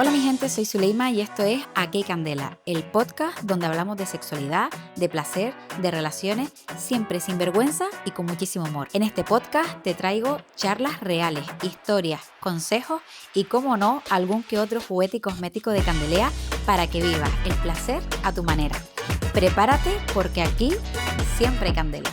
Hola mi gente, soy Zuleima y esto es Aquí hay Candela, el podcast donde hablamos de sexualidad, de placer, de relaciones, siempre sin vergüenza y con muchísimo amor. En este podcast te traigo charlas reales, historias, consejos y, como no, algún que otro juguete y cosmético de Candelea para que vivas el placer a tu manera. Prepárate porque aquí siempre hay candela.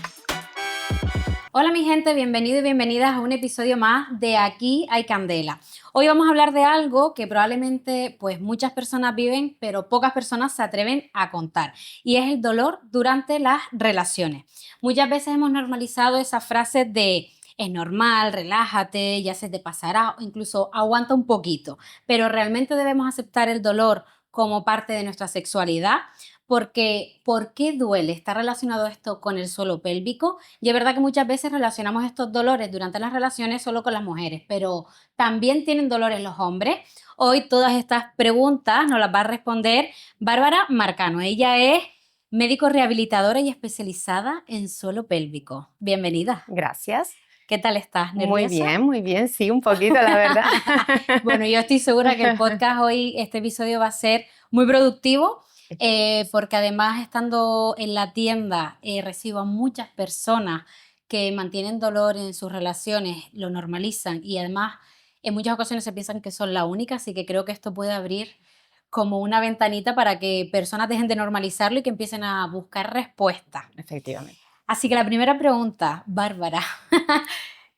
Hola mi gente, bienvenidos y bienvenidas a un episodio más de Aquí hay Candela. Hoy vamos a hablar de algo que probablemente pues muchas personas viven, pero pocas personas se atreven a contar, y es el dolor durante las relaciones. Muchas veces hemos normalizado esa frase de es normal, relájate, ya se te pasará, o incluso aguanta un poquito, pero realmente debemos aceptar el dolor como parte de nuestra sexualidad. Porque, ¿por qué duele? ¿Está relacionado esto con el suelo pélvico? Y es verdad que muchas veces relacionamos estos dolores durante las relaciones solo con las mujeres, pero ¿también tienen dolores los hombres? Hoy todas estas preguntas nos las va a responder Bárbara Marcano. Ella es médico rehabilitadora y especializada en suelo pélvico. Bienvenida. Gracias. ¿Qué tal estás? ¿Nerviosa? Muy bien, sí, un poquito, la verdad. Bueno, yo estoy segura que el podcast hoy, este episodio va a ser muy productivo, porque además estando en la tienda recibo a muchas personas que mantienen dolor en sus relaciones, lo normalizan y además en muchas ocasiones se piensan que son la única, así que creo que esto puede abrir como una ventanita para que personas dejen de normalizarlo y que empiecen a buscar respuestas. Efectivamente. Así que la primera pregunta, Bárbara,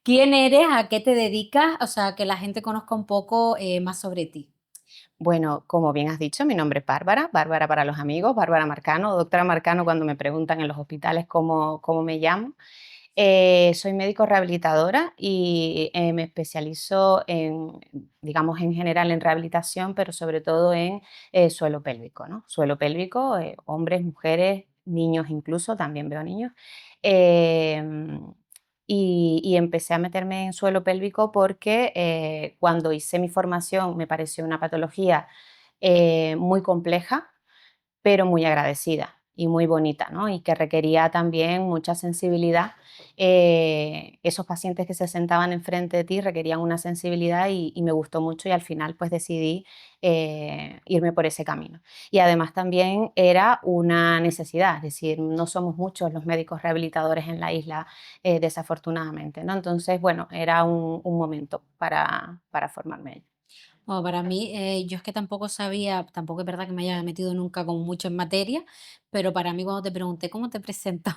¿quién eres? ¿A qué te dedicas? O sea, que la gente conozca un poco más sobre ti. Bueno, como bien has dicho, mi nombre es Bárbara, Bárbara para los amigos, Bárbara Marcano, doctora Marcano cuando me preguntan en los hospitales cómo me llamo. Soy médico rehabilitadora y me especializo digamos, en general en rehabilitación, pero sobre todo en suelo pélvico, ¿no? Suelo pélvico, hombres, mujeres, niños incluso, también veo niños. Em, y empecé a meterme en suelo pélvico porque cuando hice mi formación me pareció una patología muy compleja, pero muy agradecida y muy bonita, ¿no? Y que requería también mucha sensibilidad. Esos pacientes que se sentaban enfrente de ti requerían una sensibilidad y me gustó mucho y al final pues decidí irme por ese camino. Y además también era una necesidad, es decir, no somos muchos los médicos rehabilitadores en la isla, desafortunadamente, ¿no? Entonces, bueno, era un momento para formarme. Bueno, para mí, yo es que tampoco sabía, tampoco es verdad que me haya metido nunca como mucho en materia, pero para mí cuando te pregunté cómo te presento,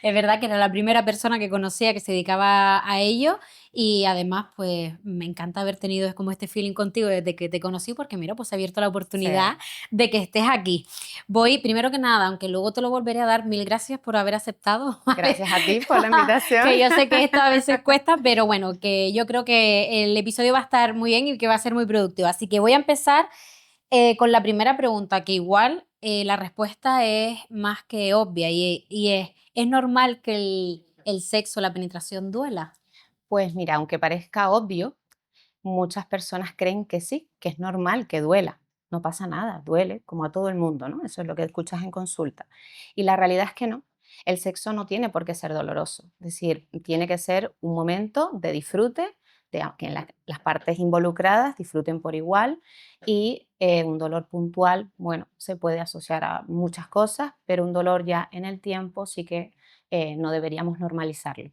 es verdad que era la primera persona que conocía que se dedicaba a ello y además pues me encanta haber tenido como este feeling contigo desde que te conocí porque mira, pues ha abierto la Sí. oportunidad de que estés aquí. Voy, primero que nada, aunque luego te lo volveré a dar, mil gracias por haber aceptado, ¿vale? Gracias a ti por la invitación. Que yo sé que esto a veces cuesta, pero bueno, que yo creo que el episodio va a estar muy bien y que va a ser muy productivo. Así que voy a empezar con la primera pregunta, que igual la respuesta es más que obvia y ¿es normal que el sexo, la penetración duela? Pues mira, aunque parezca obvio, muchas personas creen que sí, que es normal que duela. No pasa nada, duele como a todo el mundo, ¿no? Eso es lo que escuchas en consulta. Y la realidad es que no. El sexo no tiene por qué ser doloroso. Es decir, tiene que ser un momento de disfrute, de que las partes involucradas disfruten por igual y un dolor puntual, bueno, se puede asociar a muchas cosas, pero un dolor ya en el tiempo sí que no deberíamos normalizarlo.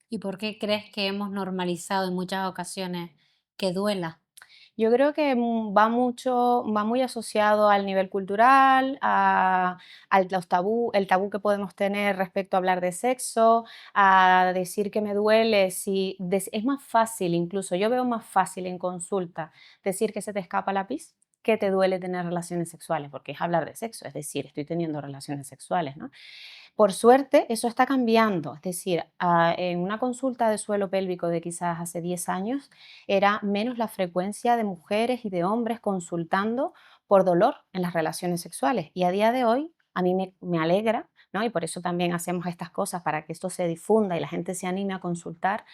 ¿Y por qué crees que hemos normalizado en muchas ocasiones que duela? Yo creo que va muy asociado al nivel cultural, el tabú que podemos tener respecto a hablar de sexo, a decir que me duele, es más fácil, incluso yo veo más fácil en consulta decir que se te escapa la pis que te duele tener relaciones sexuales, porque es hablar de sexo, es decir, estoy teniendo relaciones sexuales, ¿no? Por suerte, eso está cambiando. Es decir, en una consulta de suelo pélvico de quizás hace 10 años, era menos la frecuencia de mujeres y de hombres consultando por dolor en las relaciones sexuales. Y a día de hoy, a mí me alegra, ¿no? Y por eso también hacemos estas cosas para que esto se difunda y la gente se anime a consultar.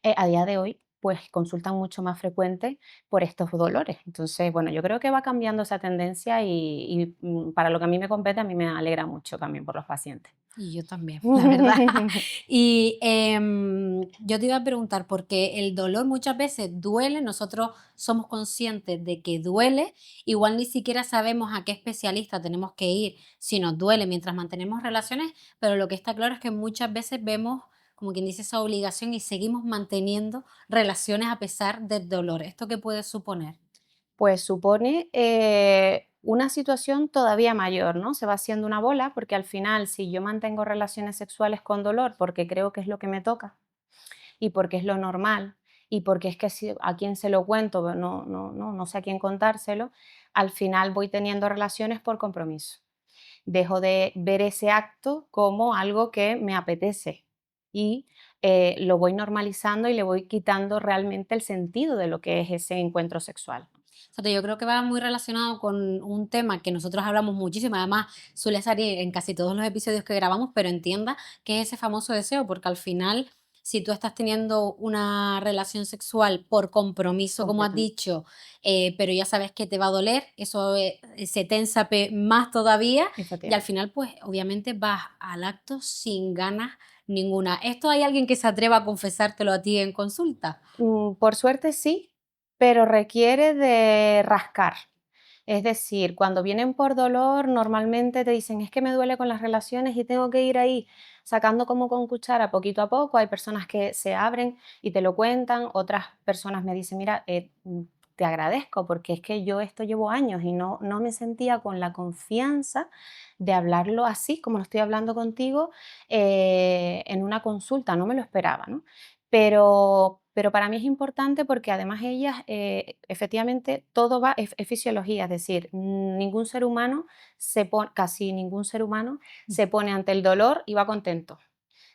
A día de hoy, pues consultan mucho más frecuente por estos dolores. Entonces, bueno, yo creo que va cambiando esa tendencia y para lo que a mí me compete, a mí me alegra mucho también por los pacientes. Y yo también, la verdad. Y yo te iba a preguntar, porque el dolor muchas veces duele, nosotros somos conscientes de que duele, igual ni siquiera sabemos a qué especialista tenemos que ir si nos duele mientras mantenemos relaciones, pero lo que está claro es que muchas veces vemos, como quien dice, esa obligación y seguimos manteniendo relaciones a pesar del dolor. ¿Esto qué puede suponer? Pues supone una situación todavía mayor, ¿no? Se va haciendo una bola porque al final, si yo mantengo relaciones sexuales con dolor porque creo que es lo que me toca y porque es lo normal y porque es que a quién se lo cuento, no sé a quién contárselo, al final voy teniendo relaciones por compromiso. Dejo de ver ese acto como algo que me apetece y lo voy normalizando y le voy quitando realmente el sentido de lo que es ese encuentro sexual. Fíjate, yo creo que va muy relacionado con un tema que nosotros hablamos muchísimo, además suele salir en casi todos los episodios que grabamos, pero entienda que es ese famoso deseo, porque al final, si tú estás teniendo una relación sexual por compromiso, como has Completamente. dicho, pero ya sabes que te va a doler, eso se tensa más todavía y al Efectivamente. final, pues obviamente vas al acto sin ganas ninguna. ¿Esto hay alguien que se atreva a confesártelo a ti en consulta? Por suerte sí, pero requiere de rascar. Es decir, cuando vienen por dolor, normalmente te dicen, es que me duele con las relaciones y tengo que ir ahí sacando como con cuchara poquito a poco. Hay personas que se abren y te lo cuentan, otras personas me dicen, mira, te agradezco porque es que yo esto llevo años y no me sentía con la confianza de hablarlo así, como lo estoy hablando contigo, en una consulta, no me lo esperaba, ¿no? Pero para mí es importante porque además ellas, efectivamente, todo va, es fisiología, es decir, ningún ser humano casi ningún ser humano se pone ante el dolor y va contento.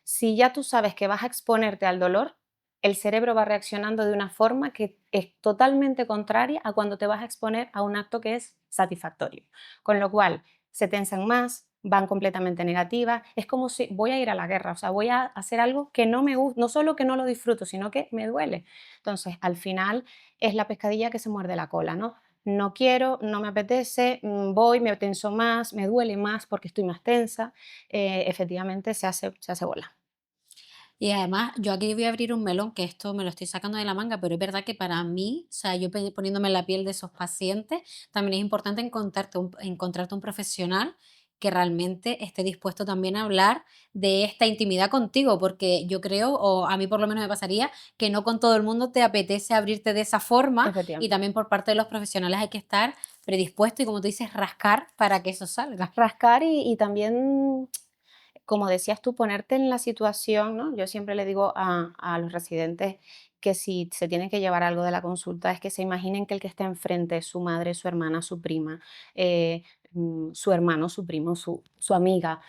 Si ya tú sabes que vas a exponerte al dolor, el cerebro va reaccionando de una forma que es totalmente contraria a cuando te vas a exponer a un acto que es satisfactorio. Con lo cual, se tensan más, van completamente negativas. Es como si voy a ir a la guerra, o sea, voy a hacer algo que no me gusta, no solo que no lo disfruto, sino que me duele. Entonces, al final es la pescadilla que se muerde la cola, ¿no? No quiero, no me apetece, voy, me tenso más, me duele más porque estoy más tensa. Efectivamente, se hace bola. Y además, yo aquí voy a abrir un melón, que esto me lo estoy sacando de la manga, pero es verdad que para mí, o sea, yo poniéndome en la piel de esos pacientes, también es importante encontrarte un profesional que realmente esté dispuesto también a hablar de esta intimidad contigo, porque yo creo, o a mí por lo menos me pasaría, que no con todo el mundo te apetece abrirte de esa forma y Efectivamente. también por parte de los profesionales hay que estar predispuesto y como tú dices, rascar para que eso salga. Rascar y también, como decías tú, ponerte en la situación, ¿no? Yo siempre le digo a los residentes que si se tienen que llevar algo de la consulta es que se imaginen que el que está enfrente es su madre, su hermana, su prima, eh, su hermano, su primo, su amiga,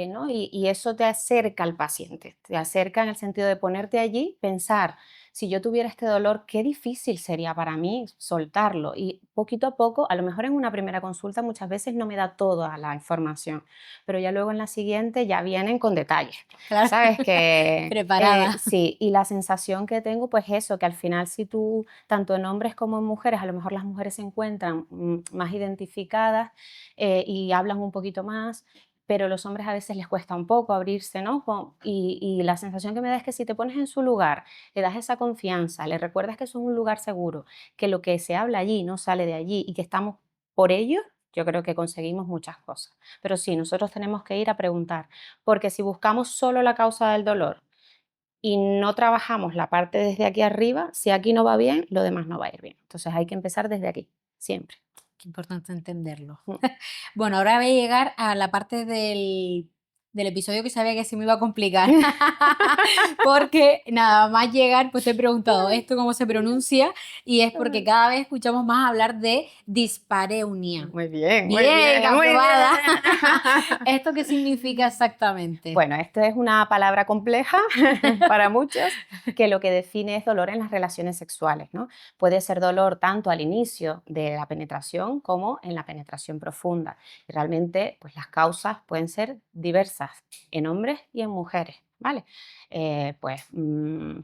¿no? Y eso te acerca al paciente, te acerca en el sentido de ponerte allí, pensar, si yo tuviera este dolor, qué difícil sería para mí soltarlo. Y poquito a poco, a lo mejor en una primera consulta muchas veces no me da toda la información, pero ya luego en la siguiente ya vienen con detalles, Claro, ¿sabes? Que preparada. sí, y la sensación que tengo, pues eso, que al final si tú, tanto en hombres como en mujeres, a lo mejor las mujeres se encuentran más identificadas y hablan un poquito más, pero los hombres a veces les cuesta un poco abrirse, ¿no? Y la sensación que me da es que si te pones en su lugar, le das esa confianza, le recuerdas que eso es un lugar seguro, que lo que se habla allí no sale de allí y que estamos por ello, yo creo que conseguimos muchas cosas. Pero sí, nosotros tenemos que ir a preguntar, porque si buscamos solo la causa del dolor y no trabajamos la parte desde aquí arriba, si aquí no va bien, lo demás no va a ir bien. Entonces hay que empezar desde aquí, siempre. Qué importante entenderlo. Mm. Bueno, ahora voy a llegar a la parte del episodio que sabía que se me iba a complicar. Porque nada más llegar, pues te he preguntado esto cómo se pronuncia y es porque cada vez escuchamos más hablar de dispareunia. Muy bien, muy Bien, bien, muy aprobada. bien. ¿Esto qué significa exactamente? Bueno, esto es una palabra compleja para muchos, que lo que define es dolor en las relaciones sexuales, ¿no? Puede ser dolor tanto al inicio de la penetración como en la penetración profunda. Y realmente, pues las causas pueden ser diversas en hombres y en mujeres. ¿vale?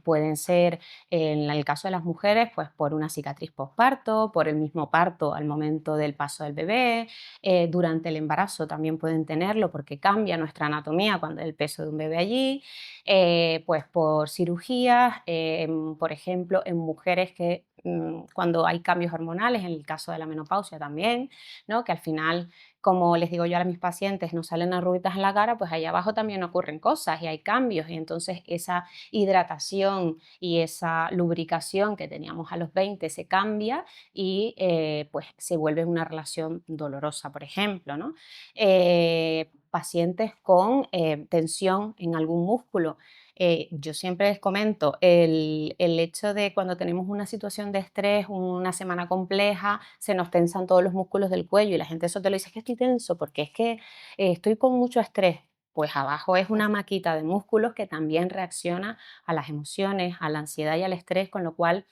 Pueden ser, en el caso de las mujeres, pues por una cicatriz posparto, por el mismo parto al momento del paso del bebé, durante el embarazo también pueden tenerlo porque cambia nuestra anatomía cuando el peso de un bebé allí, pues por cirugías, por ejemplo, en mujeres que cuando hay cambios hormonales, en el caso de la menopausia también, ¿no? Que al final, como les digo yo a mis pacientes, nos salen arruguitas en la cara, pues ahí abajo también ocurren cosas y hay cambios. Y entonces esa hidratación y esa lubricación que teníamos a los 20 se cambia y pues se vuelve una relación dolorosa, por ejemplo, ¿no? Pacientes con tensión en algún músculo. Yo siempre les comento el hecho de cuando tenemos una situación de estrés, una semana compleja, se nos tensan todos los músculos del cuello y la gente eso te lo dice, es que estoy tenso porque es que estoy con mucho estrés. Pues abajo es una maquita de músculos que también reacciona a las emociones, a la ansiedad y al estrés, con lo cual,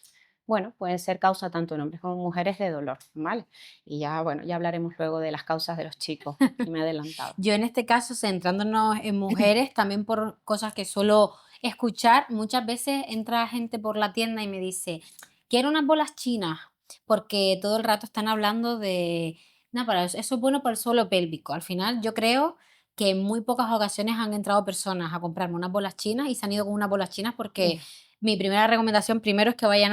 bueno, pueden ser causa tanto en hombres como en mujeres de dolor, ¿vale? Y ya, bueno, ya hablaremos luego de las causas de los chicos, que me he adelantado. Yo en este caso, centrándonos en mujeres, también por cosas que suelo escuchar, muchas veces entra gente por la tienda y me dice, quiero unas bolas chinas, porque todo el rato están hablando de, no, para eso es bueno para el suelo pélvico. Al final yo creo que en muy pocas ocasiones han entrado personas a comprarme unas bolas chinas y se han ido con unas bolas chinas porque mi primera recomendación primero es que vayan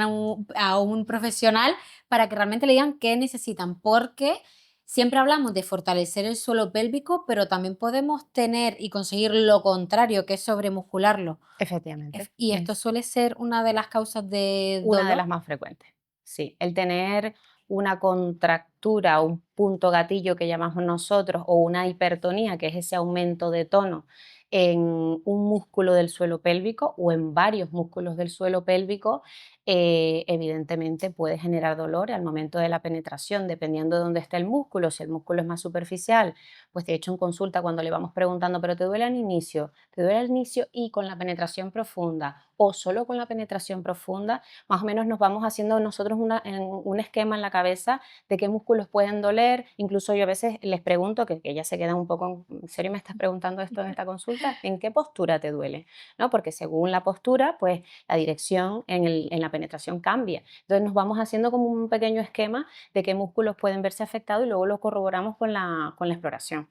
a un profesional para que realmente le digan qué necesitan, porque siempre hablamos de fortalecer el suelo pélvico, pero también podemos tener y conseguir lo contrario, que es sobremuscularlo. Efectivamente. Y esto suele ser una de las causas de Una de dolor. las más frecuentes, sí. El tener una contractura, un punto gatillo que llamamos nosotros, o una hipertonía, que es ese aumento de tono en un músculo del suelo pélvico o en varios músculos del suelo pélvico, evidentemente puede generar dolor al momento de la penetración, dependiendo de dónde esté el músculo. Si el músculo es más superficial, pues de hecho en consulta cuando le vamos preguntando, ¿pero te duele al inicio? ¿Te duele al inicio y con la penetración profunda o solo con la penetración profunda? Más o menos nos vamos haciendo nosotros un esquema en la cabeza de qué músculos pueden doler. Incluso yo a veces les pregunto, que ya se quedan un poco, ¿en serio me estás preguntando esto en esta consulta? ¿En qué postura te duele? ¿No? Porque según la postura, pues la dirección en la penetración cambia. Entonces nos vamos haciendo como un pequeño esquema de qué músculos pueden verse afectados y luego lo corroboramos con la exploración.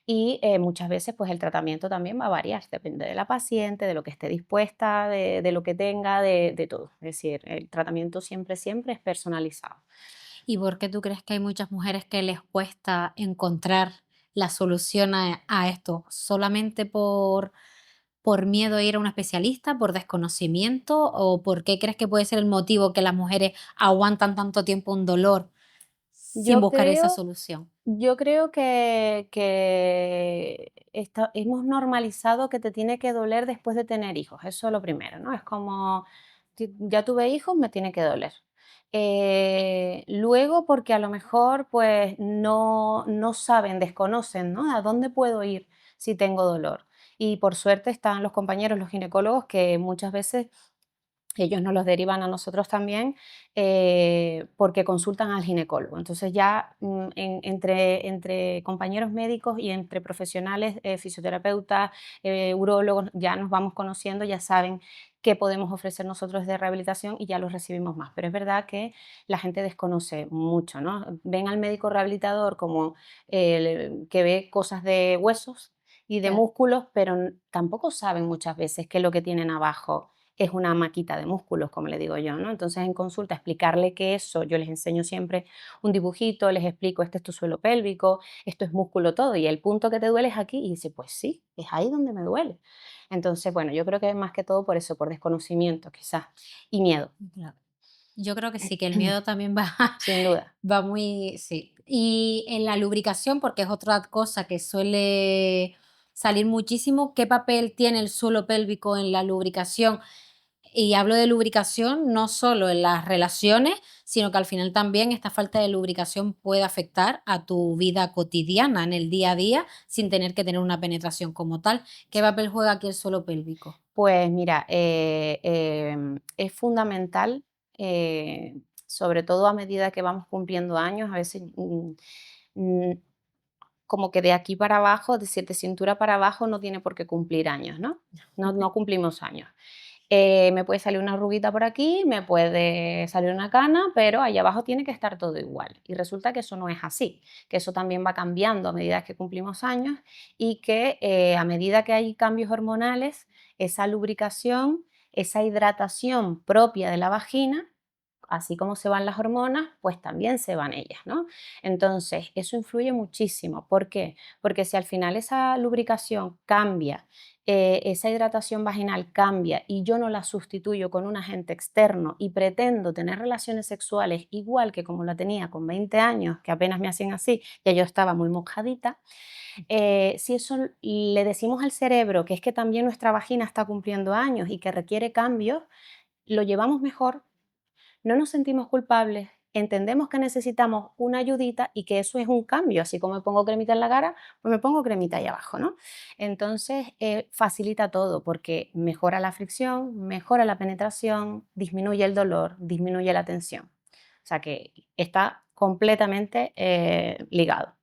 Y muchas veces pues el tratamiento también va a variar, depende de la paciente, de lo que esté dispuesta, de lo que tenga, de todo. Es decir, el tratamiento siempre, siempre es personalizado. ¿Y por qué tú crees que hay muchas mujeres que les cuesta encontrar la solución a esto? ¿Solamente por miedo a ir a un especialista, por desconocimiento? ¿O por qué crees que puede ser el motivo que las mujeres aguantan tanto tiempo un dolor sin Yo buscar esa creo, solución? yo creo que hemos normalizado que te tiene que doler después de tener hijos, eso es lo primero, ¿no? Es como, ya tuve hijos, me tiene que doler. Luego, porque a lo mejor pues no saben, desconocen, ¿no? ¿A dónde puedo ir si tengo dolor? Y por suerte están los compañeros, los ginecólogos, que muchas veces ellos nos los derivan a nosotros también, porque consultan al ginecólogo. Entonces ya entre compañeros médicos y entre profesionales, fisioterapeutas, urólogos, ya nos vamos conociendo, ya saben qué podemos ofrecer nosotros de rehabilitación y ya los recibimos más. Pero es verdad que la gente desconoce mucho, ¿no? Ven al médico rehabilitador como que ve cosas de huesos y de Claro. músculos, pero tampoco saben muchas veces qué es lo que tienen abajo es una maquita de músculos, como le digo yo, ¿no? Entonces, en consulta, explicarle que eso, yo les enseño siempre un dibujito, les explico, este es tu suelo pélvico, esto es músculo todo, y el punto que te duele es aquí, y dice, pues sí, es ahí donde me duele. Entonces, bueno, yo creo que más que todo por eso, por desconocimiento quizás, y miedo, Claro. Yo creo que sí, que el miedo también va, sin duda. va muy, sí. Y en la lubricación, porque es otra cosa que suele salir muchísimo, ¿qué papel tiene el suelo pélvico en la lubricación? Y hablo de lubricación no solo en las relaciones, sino que al final también esta falta de lubricación puede afectar a tu vida cotidiana, en el día a día, sin tener que tener una penetración como tal. ¿Qué papel juega aquí el suelo pélvico? Pues mira, es fundamental, sobre todo a medida que vamos cumpliendo años, a veces mm, como que de aquí para abajo, es decir, de cintura para abajo no tiene por qué cumplir años, ¿no? No cumplimos años. Me puede salir una arruguita por aquí, me puede salir una cana, pero allá abajo tiene que estar todo igual. Y resulta que eso no es así, que eso también va cambiando a medida que cumplimos años y que a medida que hay cambios hormonales, esa lubricación, esa hidratación propia de la vagina, así como se van las hormonas, pues también se van ellas, ¿no? Entonces, eso influye muchísimo. ¿Por qué? Porque si al final esa lubricación cambia, esa hidratación vaginal cambia y yo no la sustituyo con un agente externo y pretendo tener relaciones sexuales igual que como la tenía con 20 años, que apenas me hacían así, ya yo estaba muy mojadita, si eso le decimos al cerebro que es que también nuestra vagina está cumpliendo años y que requiere cambios, lo llevamos mejor, no nos sentimos culpables, entendemos que necesitamos una ayudita y que eso es un cambio, así como me pongo cremita en la cara, pues me pongo cremita ahí abajo, ¿no? Entonces, facilita todo porque mejora la fricción, mejora la penetración, disminuye el dolor, disminuye la tensión. O sea que está completamente ligado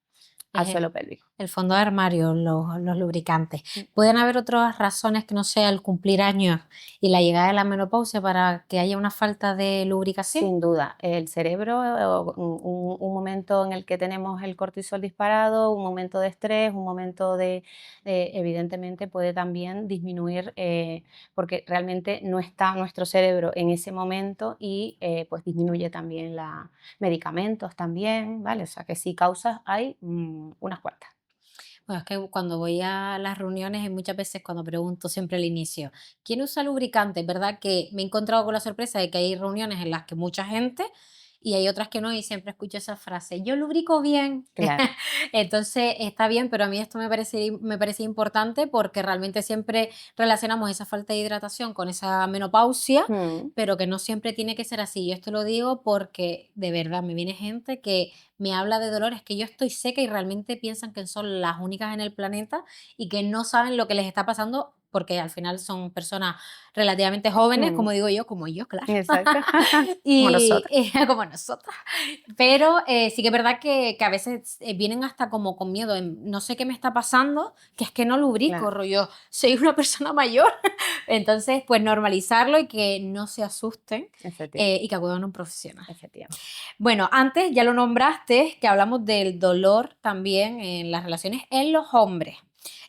al Es suelo pélvico. el fondo de armario, los lubricantes. Mm. ¿Pueden haber otras razones que no sea el cumplir años y la llegada de la menopausia para que haya una falta de lubricación? Sin duda, el cerebro, un momento en el que tenemos el cortisol disparado, un momento de estrés, un momento evidentemente puede también disminuir, porque realmente no está nuestro cerebro en ese momento y pues disminuye también la medicamentos también, ¿vale? O sea que sí, causas hay unas cuantas. Bueno, es que cuando voy a las reuniones, y muchas veces cuando pregunto siempre al inicio, ¿quién usa lubricante? Es verdad que me he encontrado con la sorpresa de que hay reuniones en las que mucha gente y hay otras que no, y siempre escucho esa frase, yo lubrico bien. Claro. Entonces está bien, pero a mí esto me parece importante porque realmente siempre relacionamos esa falta de hidratación con esa menopausia, Mm, pero que no siempre tiene que ser así. Yo esto lo digo porque de verdad me viene gente que me habla de dolores que yo estoy seca y realmente piensan que son las únicas en el planeta y que no saben lo que les está pasando porque al final son personas relativamente jóvenes, mm, como yo, claro, exacto. Como y nosotros. como nosotras. Pero sí que es verdad que a veces vienen hasta como con miedo, no sé qué me está pasando, que es que no lubrico, Claro, rollo, soy una persona mayor. Entonces, pues normalizarlo y que no se asusten efectivamente, y que acudan a un profesional. efectivamente. Bueno, antes ya lo nombraste, que hablamos del dolor también en las relaciones en los hombres.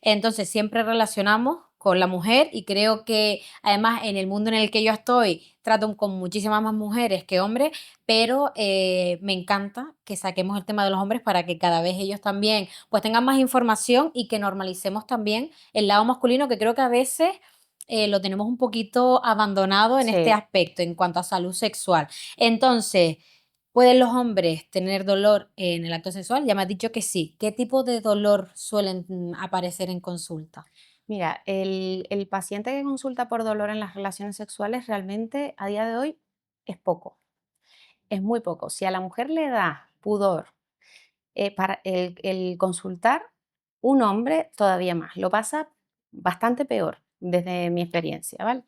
Entonces, siempre relacionamos con la mujer y creo que además en el mundo en el que yo estoy trato con muchísimas más mujeres que hombres, pero me encanta que saquemos el tema de los hombres para que cada vez ellos también pues tengan más información y que normalicemos también el lado masculino que creo que a veces lo tenemos un poquito abandonado en este Sí. aspecto en cuanto a salud sexual. Entonces, ¿pueden los hombres tener dolor en el acto sexual? Ya me has dicho que sí. ¿Qué tipo de dolor suelen aparecer en consulta? Mira, el paciente que consulta por dolor en las relaciones sexuales realmente a día de hoy es poco, es muy poco. Si a la mujer le da pudor para el consultar, un hombre todavía más, lo pasa bastante peor desde mi experiencia, ¿vale?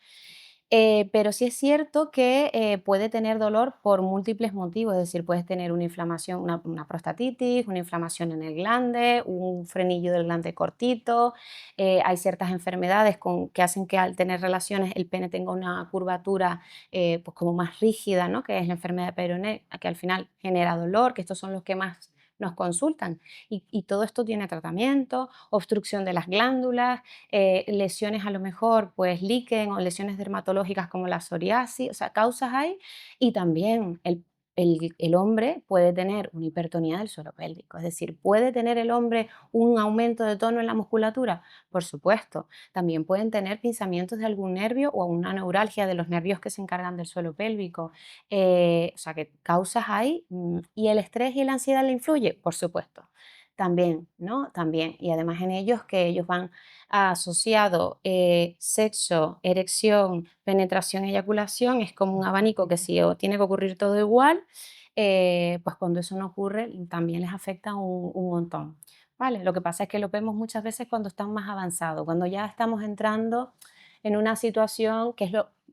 Pero sí es cierto que puede tener dolor por múltiples motivos, es decir, puedes tener una inflamación, una prostatitis, una inflamación en el glande, un frenillo del glande cortito, hay ciertas enfermedades que hacen que al tener relaciones el pene tenga una curvatura pues como más rígida, ¿no? Que es la enfermedad de Peyronie, que al final genera dolor, que estos son los que más nos consultan. Y todo esto tiene tratamiento, obstrucción de las glándulas, lesiones a lo mejor pues líquen o lesiones dermatológicas como la psoriasis, o sea, causas hay y también el hombre puede tener una hipertonía del suelo pélvico, es decir, ¿puede tener el hombre un aumento de tono en la musculatura? Por supuesto, también pueden tener pinzamientos de algún nervio o una neuralgia de los nervios que se encargan del suelo pélvico, o sea, que causas hay y el estrés y la ansiedad le influye, por supuesto. También, ¿no? También. Y además en ellos que ellos van asociado sexo, erección, penetración, eyaculación, es como un abanico que si tiene que ocurrir todo igual, pues cuando eso no ocurre también les afecta un montón. ¿Vale? Lo que pasa es que lo vemos muchas veces cuando están más avanzados, cuando ya estamos entrando en una situación que es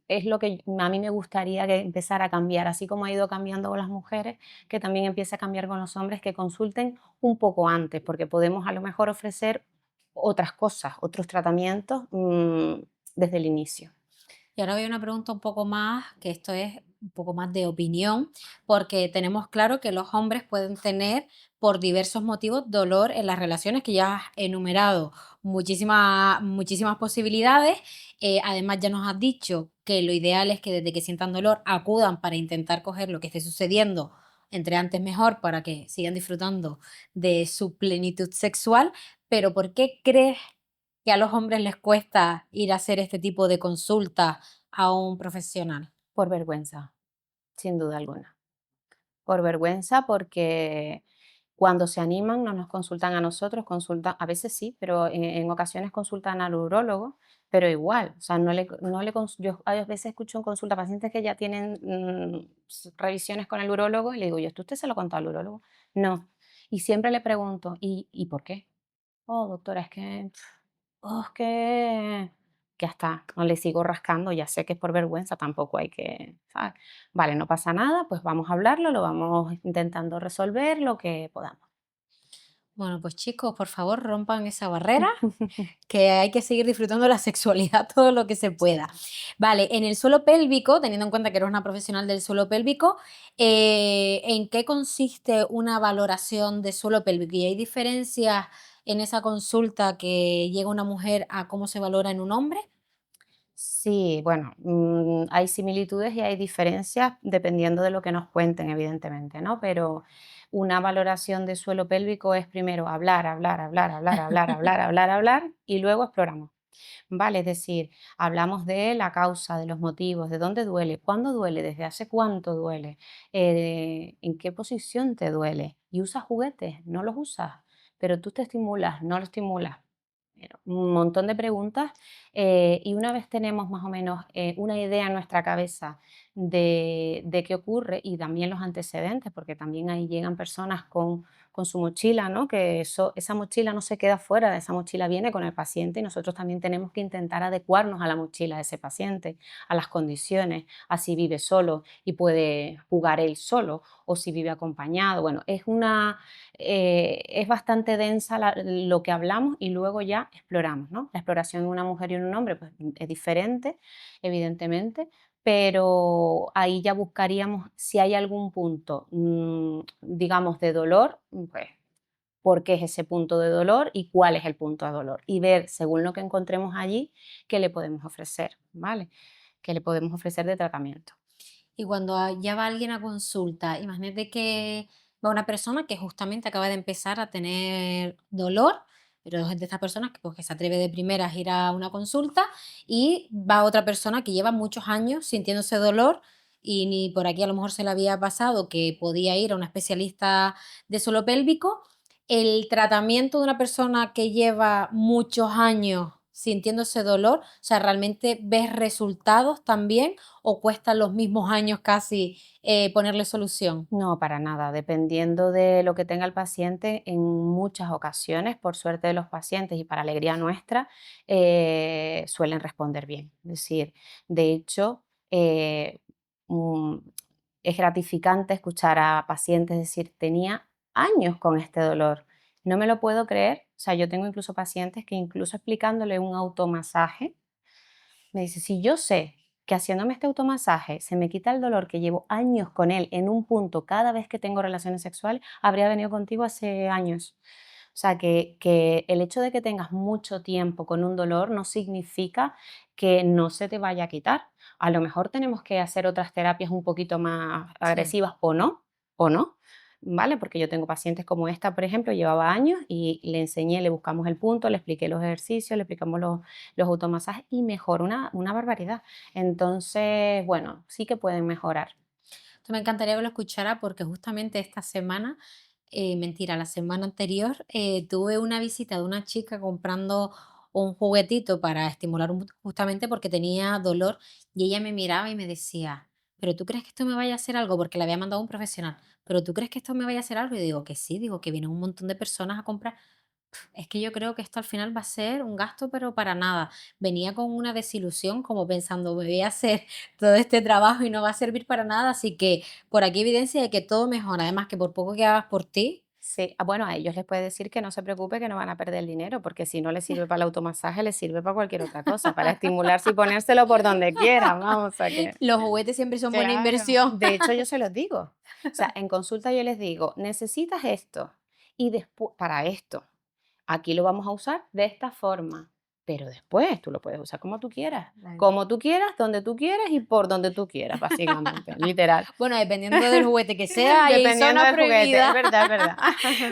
es lo que a mí me gustaría que empezara a cambiar, así como ha ido cambiando con las mujeres, que también empiece a cambiar con los hombres, que consulten un poco antes, porque podemos a lo mejor ofrecer otras cosas, otros tratamientos, desde el inicio. Y ahora voy a una pregunta un poco más, que esto es un poco más de opinión, porque tenemos claro que los hombres pueden tener por diversos motivos dolor en las relaciones, que ya has enumerado muchísimas posibilidades. Además, ya nos has dicho que lo ideal es que desde que sientan dolor acudan para intentar coger lo que esté sucediendo entre antes mejor para que sigan disfrutando de su plenitud sexual. Pero ¿por qué crees que a los hombres les cuesta ir a hacer este tipo de consultas a un profesional? Por vergüenza, sin duda alguna. Por vergüenza, porque cuando se animan no nos consultan a nosotros, consultan, a veces sí, pero en ocasiones consultan al urólogo, pero igual, o sea, yo a veces escucho en consulta pacientes que ya tienen revisiones con el urólogo y le digo, yo, ¿esto usted se lo contó al urólogo? No. Y siempre le pregunto, ¿y por qué? Oh, doctora, es que, es que ya está, no le sigo rascando, ya sé que es por vergüenza, tampoco hay que, ¿sabes? Vale, no pasa nada, pues vamos a hablarlo, lo vamos intentando resolver lo que podamos. Bueno, pues chicos, por favor, rompan esa barrera, que hay que seguir disfrutando la sexualidad todo lo que se pueda. Sí. Vale, en el suelo pélvico, teniendo en cuenta que eres una profesional del suelo pélvico, ¿en qué consiste una valoración de suelo pélvico? ¿Y hay diferencias en esa consulta que llega una mujer a cómo se valora en un hombre? Sí, bueno, hay similitudes y hay diferencias dependiendo de lo que nos cuenten, evidentemente, ¿no? Pero una valoración de suelo pélvico es primero hablar, hablar, hablar, hablar, hablar, hablar, hablar, hablar y luego exploramos. Vale, es decir, hablamos de la causa, de los motivos, de dónde duele, cuándo duele, desde hace cuánto duele, en qué posición te duele. ¿Y usas juguetes? ¿No los usas? Pero tú te estimulas, no lo estimulas. Bueno, un montón de preguntas, y una vez tenemos más o menos una idea en nuestra cabeza de qué ocurre y también los antecedentes, porque también ahí llegan personas con su mochila, ¿no? Que esa mochila no se queda fuera, esa mochila viene con el paciente y nosotros también tenemos que intentar adecuarnos a la mochila de ese paciente, a las condiciones, a si vive solo y puede jugar él solo o si vive acompañado. Bueno, es bastante densa lo que hablamos y luego ya exploramos, ¿no? La exploración en una mujer y en un hombre pues, es diferente, evidentemente, pero ahí ya buscaríamos si hay algún punto, digamos, de dolor, pues, por qué es ese punto de dolor y cuál es el punto de dolor. Y ver, según lo que encontremos allí, qué le podemos ofrecer, ¿vale? ¿Qué le podemos ofrecer de tratamiento? Y cuando ya va alguien a consulta, imagínate que va una persona que justamente acaba de empezar a tener dolor, pero es de estas personas que, pues, que se atreve de primeras a ir a una consulta y va otra persona que lleva muchos años sintiéndose dolor y ni por aquí a lo mejor se le había pasado que podía ir a un especialista de suelo pélvico. El tratamiento de una persona que lleva muchos años sintiendo ese dolor, o sea, ¿realmente ves resultados también o cuesta los mismos años casi ponerle solución? No, para nada. Dependiendo de lo que tenga el paciente, en muchas ocasiones, por suerte de los pacientes y para alegría nuestra, suelen responder bien. Es decir, de hecho, mm, es gratificante escuchar a pacientes decir, tenía años con este dolor. No me lo puedo creer. O sea, yo tengo incluso pacientes que incluso explicándole un automasaje, me dice, si yo sé que haciéndome este automasaje se me quita el dolor que llevo años con él en un punto cada vez que tengo relaciones sexuales, habría venido contigo hace años. O sea, que el hecho de que tengas mucho tiempo con un dolor no significa que no se te vaya a quitar. A lo mejor tenemos que hacer otras terapias un poquito más Sí. agresivas o no, ¿vale? Porque yo tengo pacientes como esta, por ejemplo, llevaba años y le enseñé, le buscamos el punto, le expliqué los ejercicios, le explicamos los automasajes y mejoró una barbaridad. Entonces, bueno, sí que pueden mejorar. Esto me encantaría que lo escuchara porque justamente esta semana, mentira, la semana anterior, tuve una visita de una chica comprando un juguetito para estimular justamente porque tenía dolor y ella me miraba y me decía, pero ¿tú crees que esto me vaya a hacer algo? Porque le había mandado un profesional, pero ¿tú crees que esto me vaya a hacer algo? Y digo que sí, digo que vienen un montón de personas a comprar. Es que yo creo que esto al final va a ser un gasto, pero para nada. Venía con una desilusión, como pensando, me voy a hacer todo este trabajo y no va a servir para nada, así que por aquí evidencia de que todo mejora. Además, que por poco que hagas por ti, Sí, bueno, a ellos les puede decir que no se preocupe, que no van a perder el dinero, porque si no les sirve para el automasaje, les sirve para cualquier otra cosa, para estimularse y ponérselo por donde quieran, vamos, a que los juguetes siempre son buena claro. inversión. De hecho, yo se los digo. O sea, en consulta yo les digo, necesitas esto y después, para esto, aquí lo vamos a usar de esta forma, pero después tú lo puedes usar como tú quieras, donde tú quieras y por donde tú quieras, básicamente, literal. Bueno, dependiendo del juguete que sea, hay Dependiendo zonas del juguete, prohibidas. es verdad, es verdad.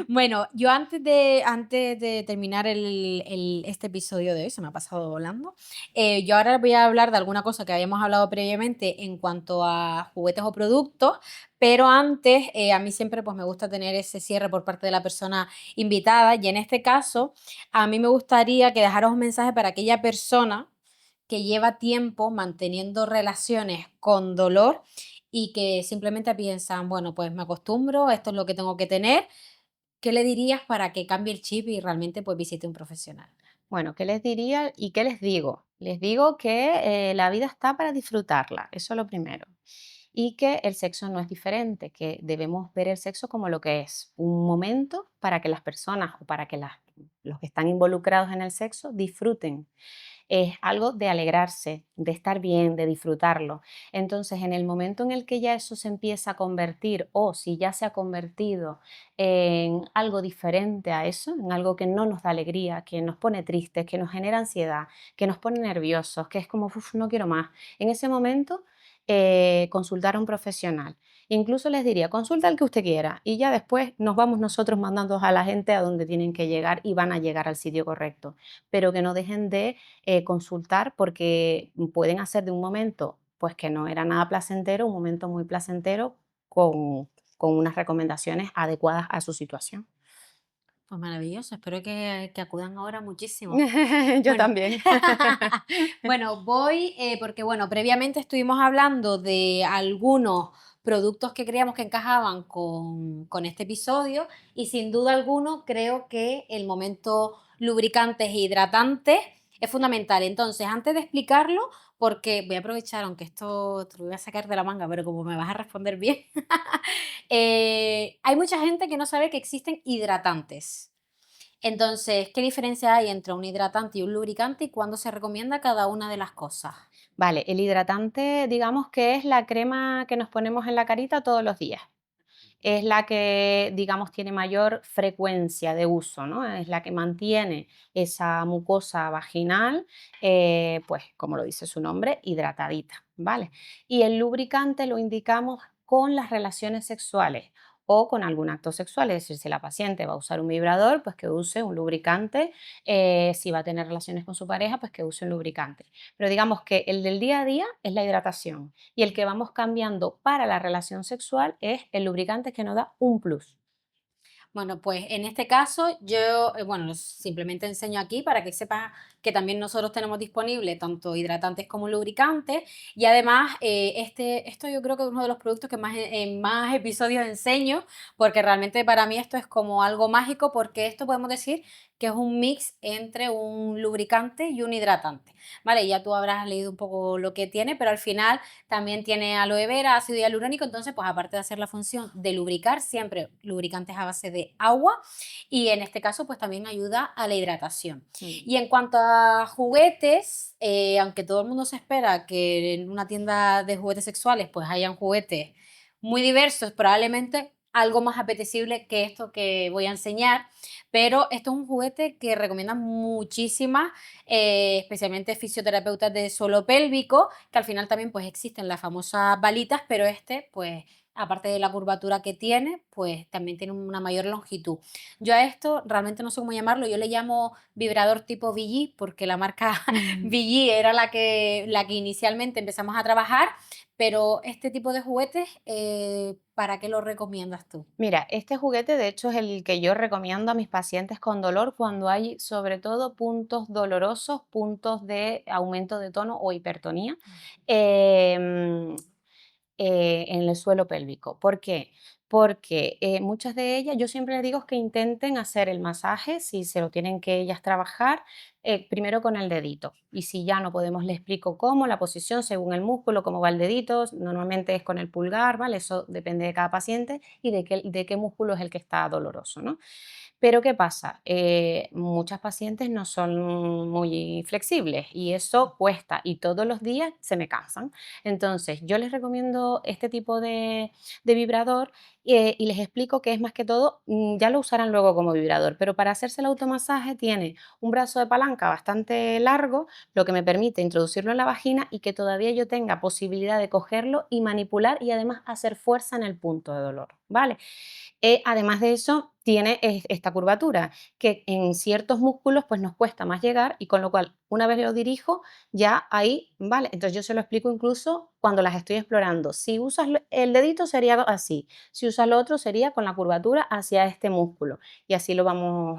Bueno, yo antes de terminar este episodio de hoy, se me ha pasado volando, yo ahora voy a hablar de alguna cosa que habíamos hablado previamente en cuanto a juguetes o productos, pero antes a mí siempre pues, me gusta tener ese cierre por parte de la persona invitada y en este caso a mí me gustaría que dejaros un mensaje para aquella persona que lleva tiempo manteniendo relaciones con dolor y que simplemente piensan, bueno, pues me acostumbro, esto es lo que tengo que tener. ¿Qué le dirías para que cambie el chip y realmente pues visite un profesional? Bueno, ¿qué les diría y qué les digo? Les digo que la vida está para disfrutarla, eso es lo primero. Y que el sexo no es diferente, que debemos ver el sexo como lo que es, un momento para que las personas o para que los que están involucrados en el sexo disfruten. Es algo de alegrarse, de estar bien, de disfrutarlo. Entonces, en el momento en el que ya eso se empieza a convertir o si ya se ha convertido en algo diferente a eso, en algo que no nos da alegría, que nos pone tristes, que nos genera ansiedad, que nos pone nerviosos, que es como, "Uf, no quiero más". En ese momento, consultar a un profesional. Incluso les diría, consulta al que usted quiera y ya después nos vamos nosotros mandando a la gente a donde tienen que llegar y van a llegar al sitio correcto, pero que no dejen de consultar porque pueden hacer de un momento, pues que no era nada placentero, un momento muy placentero con unas recomendaciones adecuadas a su situación. Pues maravilloso, espero que acudan ahora muchísimo. Yo Bueno, también. bueno, voy, porque bueno, previamente estuvimos hablando de algunos productos que creíamos que encajaban con este episodio y sin duda alguno creo que el momento lubricantes e hidratantes es fundamental. Entonces, antes de explicarlo, porque voy a aprovechar, aunque esto te lo voy a sacar de la manga, pero como me vas a responder bien, hay mucha gente que no sabe que existen hidratantes. Entonces, ¿qué diferencia hay entre un hidratante y un lubricante y cuándo se recomienda cada una de las cosas? Vale, el hidratante, digamos que es la crema que nos ponemos en la carita todos los días. Es la que, digamos, tiene mayor frecuencia de uso, ¿no? Es la que mantiene esa mucosa vaginal, pues, como lo dice su nombre, hidratadita, ¿vale? Y el lubricante lo indicamos con las relaciones sexuales o con algún acto sexual, es decir, si la paciente va a usar un vibrador, pues que use un lubricante, si va a tener relaciones con su pareja, pues que use un lubricante. Pero digamos que el del día a día es la hidratación y el que vamos cambiando para la relación sexual es el lubricante que nos da un plus. Bueno, pues en este caso yo, bueno, simplemente enseño aquí para que sepas que también nosotros tenemos disponible tanto hidratantes como lubricantes y además esto yo creo que es uno de los productos que más en más episodios enseño porque realmente para mí esto es como algo mágico porque esto podemos decir que es un mix entre un lubricante y un hidratante, ¿vale? Ya tú habrás leído un poco lo que tiene, pero al final también tiene aloe vera, ácido hialurónico, entonces, pues aparte de hacer la función de lubricar, siempre lubricantes a base de agua y en este caso, pues también ayuda a la hidratación. Mm. Y en cuanto a juguetes, aunque todo el mundo se espera que en una tienda de juguetes sexuales pues hayan juguetes muy diversos, probablemente algo más apetecible que esto que voy a enseñar, pero esto es un juguete que recomiendan muchísimas, especialmente fisioterapeutas de suelo pélvico, que al final también pues existen las famosas balitas, pero este pues aparte de la curvatura que tiene, pues también tiene una mayor longitud. Yo a esto realmente no sé cómo llamarlo, yo le llamo vibrador tipo VG porque la marca VG era la que inicialmente empezamos a trabajar, pero este tipo de juguetes, ¿para qué lo recomiendas tú? Mira, este juguete de hecho es el que yo recomiendo a mis pacientes con dolor cuando hay sobre todo puntos dolorosos, puntos de aumento de tono o hipertonía em, en el suelo pélvico. ¿Por qué? porque muchas de ellas, yo siempre les digo que intenten hacer el masaje, si se lo tienen que ellas trabajar, primero con el dedito. Y si ya no podemos, le explico cómo, la posición según el músculo, cómo va el dedito, normalmente es con el pulgar, ¿vale? Eso depende de cada paciente y de qué músculo es el que está doloroso, ¿no? Pero ¿qué pasa? Muchas pacientes no son muy flexibles y eso cuesta y todos los días se me cansan. Entonces, yo les recomiendo este tipo de vibrador y les explico que es más que todo, ya lo usarán luego como vibrador, pero para hacerse el automasaje tiene un brazo de palanca bastante largo, lo que me permite introducirlo en la vagina y que todavía yo tenga posibilidad de cogerlo y manipular y además hacer fuerza en el punto de dolor, ¿vale? Además de eso, tiene esta curvatura que en ciertos músculos pues nos cuesta más llegar y con lo cual una vez lo dirijo ya ahí, ¿vale? Entonces yo se lo explico incluso cuando las estoy explorando. Si usas el dedito sería así, si usas lo otro sería con la curvatura hacia este músculo y así lo vamos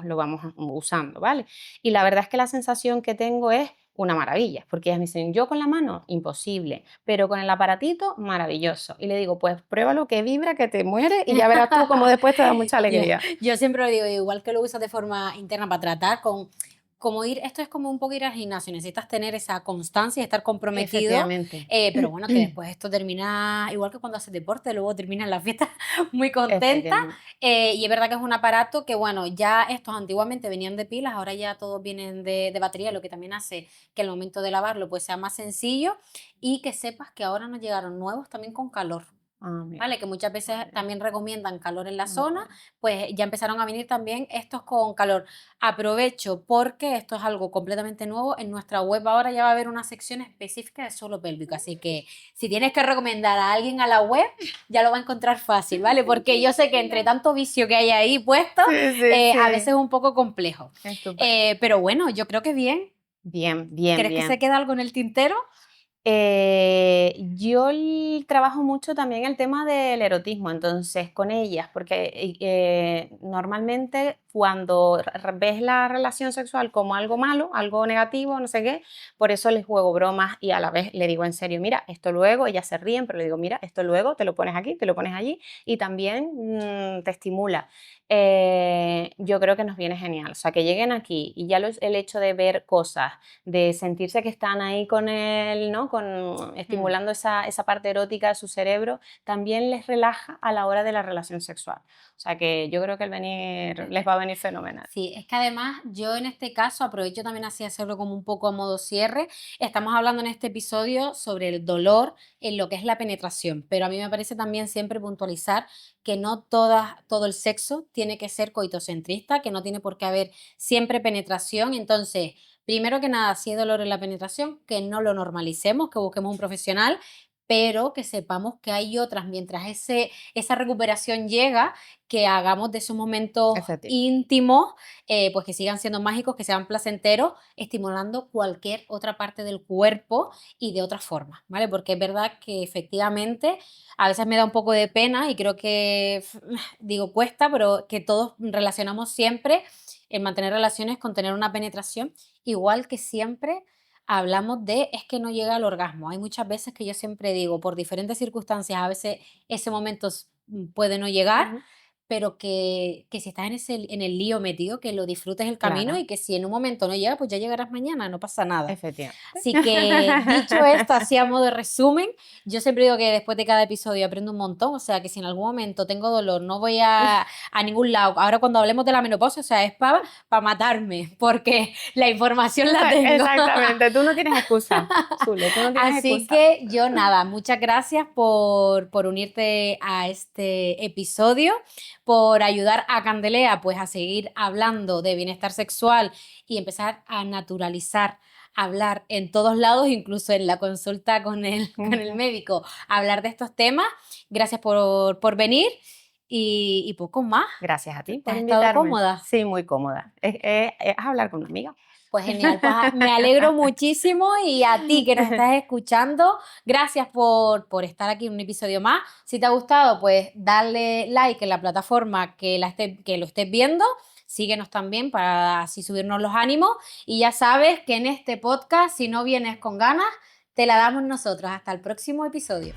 usando, ¿vale? Y la verdad es que la sensación que tengo es una maravilla, porque ellas me dicen, yo con la mano, imposible, pero con el aparatito, maravilloso. Y le digo, pues pruébalo, que vibra, que te muere y ya verás tú cómo después te da mucha Yo, alegría. yo siempre lo digo, igual que lo usas de forma interna para tratar con, como ir, esto es como un poco ir al gimnasio, necesitas tener esa constancia y estar comprometido, Efectivamente. pero bueno, que después esto termina, igual que cuando haces deporte, luego termina en la fiesta muy contenta, Efectivamente. y es verdad que es un aparato que, bueno, ya estos antiguamente venían de pilas, ahora ya todos vienen de batería, lo que también hace que el momento de lavarlo pues sea más sencillo y que sepas que ahora nos llegaron nuevos también con calor. Ah, mira. ¿Vale? Que muchas veces Vale. también recomiendan calor en la Mm. zona, pues ya empezaron a venir también estos con calor. Aprovecho porque esto es algo completamente nuevo. En nuestra web ahora ya va a haber una sección específica de suelo pélvico, así que si tienes que recomendar a alguien a la web, ya lo va a encontrar fácil, ¿vale? Porque yo sé que entre tanto vicio que hay ahí puesto, Sí, sí, a veces es sí. un poco complejo. Estupendo. Pero bueno, yo creo que bien. Bien, bien, ¿Crees que se bien. queda algo en el tintero? Yo trabajo mucho también el tema del erotismo, entonces con ellas, porque normalmente cuando ves la relación sexual como algo malo, algo negativo, no sé qué, por eso les juego bromas y a la vez le digo en serio, mira, esto luego, ellas se ríen, pero le digo, mira, esto luego te lo pones aquí, te lo pones allí y también te estimula. Yo creo que nos viene genial, o sea, que lleguen aquí y ya el hecho de ver cosas de sentirse que están ahí con él, ¿no? Mm. Estimulando esa parte erótica de su cerebro, también les relaja a la hora de la relación sexual. O sea que yo creo que el venir les va a venir fenomenal. Sí, es que además yo en este caso aprovecho también así hacerlo como un poco a modo cierre. Estamos hablando en este episodio sobre el dolor en lo que es la penetración, pero a mí me parece también siempre puntualizar que no todo el sexo tiene que ser coitocentrista, que no tiene por qué haber siempre penetración. Entonces, primero que nada, si hay dolor en la penetración, que no lo normalicemos, que busquemos un profesional, pero que sepamos que hay otras, mientras esa recuperación llega, que hagamos de esos momentos Efectivamente. íntimos, pues que sigan siendo mágicos, que sean placenteros, estimulando cualquier otra parte del cuerpo y de otra forma, ¿vale? Porque es verdad que efectivamente a veces me da un poco de pena y creo que, digo, cuesta, pero que todos relacionamos siempre el mantener relaciones con tener una penetración, igual que siempre hablamos de es que no llega al orgasmo. Hay muchas veces que yo siempre digo, por diferentes circunstancias, a veces ese momento puede no llegar, Ujú. pero que si estás en el lío metido, que lo disfrutes el camino Claro, y que si en un momento no llega, pues ya llegarás mañana, no pasa nada. efectivamente. Así que dicho esto, así a modo de resumen, yo siempre digo que después de cada episodio aprendo un montón, o sea que si en algún momento tengo dolor, no voy a ningún lado. Ahora cuando hablemos de la menopausia, o sea, es para matarme, porque la información la tengo. Exactamente, tú no tienes excusa, Zule, tú no tienes Así excusa. que yo nada, muchas gracias por unirte a este episodio, por ayudar a Candelea pues a seguir hablando de bienestar sexual y empezar a naturalizar hablar en todos lados, incluso en la consulta con con el Ujú. médico, hablar de estos temas. Gracias por venir y poco más. Gracias a ti ¿Te por has estado invitarme. cómoda? Sí, muy cómoda. Es hablar con una amiga. Pues genial, pues me alegro muchísimo y a ti que nos estás escuchando, gracias por estar aquí en un episodio más. Si te ha gustado, pues dale like en la plataforma que lo estés viendo, síguenos también para así subirnos los ánimos y ya sabes que en este podcast, si no vienes con ganas, te la damos nosotros. Hasta el próximo episodio.